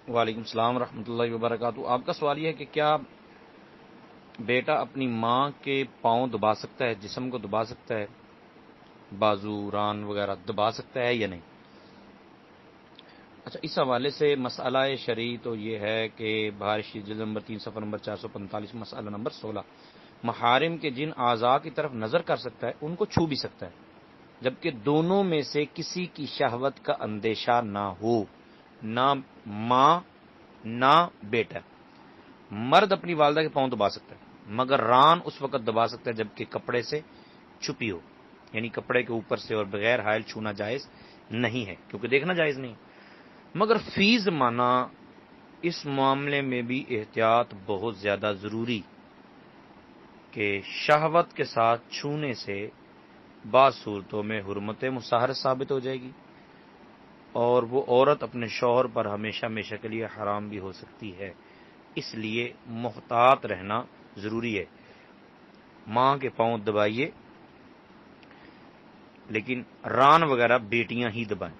وعلیکم السلام ورحمۃ اللہ وبرکاتہ۔ آپ کا سوال یہ ہے کہ کیا بیٹا اپنی ماں کے پاؤں دبا سکتا ہے، جسم کو دبا سکتا ہے، بازو ران وغیرہ دبا سکتا ہے یا نہیں؟ اچھا، اس حوالے سے مسئلہ شرعی تو یہ ہے کہ بہار شریف جلد نمبر 3 صفحہ نمبر 445 مسئلہ نمبر 16، محارم کے جن اعضاء کی طرف نظر کر سکتا ہے ان کو چھو بھی سکتا ہے، جبکہ دونوں میں سے کسی کی شہوت کا اندیشہ نہ ہو، نہ ماں نہ بیٹا۔ مرد اپنی والدہ کے پاؤں دبا سکتا ہے، مگر ران اس وقت دبا سکتا ہے جبکہ کپڑے سے چھپی ہو، یعنی کپڑے کے اوپر سے اور بغیر حائل چھونا جائز نہیں ہے، کیونکہ دیکھنا جائز نہیں۔ مگر فی زمانہ اس معاملے میں بھی احتیاط بہت زیادہ ضروری، کہ شہوت کے ساتھ چھونے سے بعض صورتوں میں حرمت مصاہرت ثابت ہو جائے گی، اور وہ عورت اپنے شوہر پر ہمیشہ ہمیشہ کے لیے حرام بھی ہو سکتی ہے۔ اس لیے محتاط رہنا ضروری ہے۔ ماں کے پاؤں دبائیے، لیکن ران وغیرہ بیٹیاں ہی دبائیں۔